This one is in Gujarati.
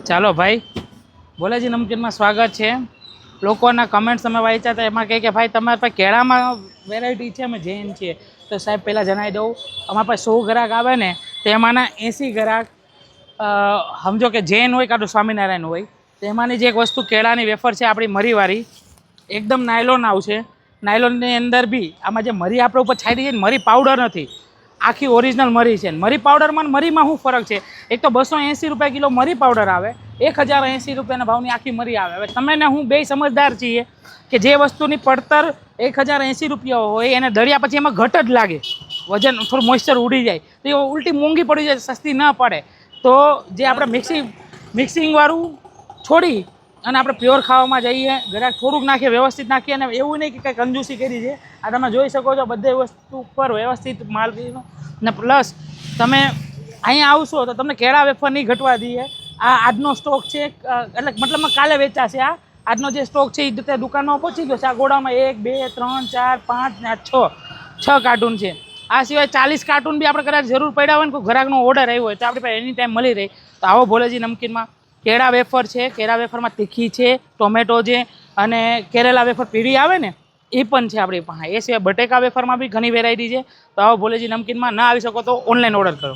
ચાલો ભાઈ, બોલેજી નમકીનમાં સ્વાગત છે. લોકોના કમેન્ટ્સ અમે વાંચ્યા હતા, એમાં કહે કે ભાઈ તમારા પાસે કેળામાં વેરાયટી છે, અમે જૈન છીએ. તો સાહેબ પહેલાં જણાવી દઉં, અમારા પાસે 100 ગ્રાહક આવે ને તો એમાંના 80 ગ્રાહક સમજો કે જૈન હોય કાં તો સ્વામિનારાયણ હોય. તો એમાંની જે એક વસ્તુ કેળાની વેફર છે આપણી મરીવાળી, એકદમ નાયલોન આવશે. નાયલોનની અંદર બી આમાં જે મરી આપણે ઉપર છાંટી છે ને, મરી પાવડર નથી, આખી ઓરિજિનલ મરી છે. મરી પાવડરમાં મરીમાં શું ફરક છે? એક તો 280 રૂપિયા કિલો મરી પાવડર આવે, 1080 રૂપિયાના ભાવની આખી મરી આવે. હવે તમે ને હું બે સમજદાર છીએ કે જે વસ્તુની પડતર 1080 રૂપિયા હોય એને દળ્યા પછી એમાં ઘટ જ લાગે, વજન થોડું મોઇસ્ચર ઉડી જાય તો એ ઉલટી મોંઘી પડી જાય, સસ્તી ન પડે. તો જે આપણે મિક્સિંગવાળું છોડી અને આપણે પ્યોર ખાવામાં જઈએ, ગ્રાહક થોડુંક નાખીએ, વ્યવસ્થિત નાખીએ. અને એવું નહીં કે કંઈ કંજૂસી કરી છે. આ તમે જોઈ શકો છો, બધી વસ્તુ ઉપર વ્યવસ્થિત માલ ને પ્લસ તમે અહીંયા આવશો તો તમને કેળા વેફર નહીં ઘટવા દઈએ. આ આજનો સ્ટોક છે, એટલે મતલબમાં કાલે વેચાશે. આજનો જે સ્ટોક છે એ રીતે દુકાનમાં પહોંચી ગયો છે. આ ગોડામાં 1 2 3 4 5 ને 6 કાર્ટૂન છે. આ સિવાય 40 કાર્ટૂન બી આપણે કદાચ જરૂર પડ્યા હોય ને, કોઈ ગ્રાહકનો ઓર્ડર આવ્યો હોય તો આપણી પાસે એની ટાઈમ મળી રહી. તો આવો ભોલેજી નમકીનમાં કેળા વેફર છે. કેળા વેફરમાં તીખી છે, ટોમેટો છે, અને કેરેલા વેફર પીળી આવે ને એ પણ છે આપણી પાસે. એ સિવાય બટેકા વેફરમાં બી ઘણી વેરાયટી છે. તો આવો ભોલેજી નમકીનમાં ના આવી શકો તો ઓનલાઈન ઓર્ડર કરો.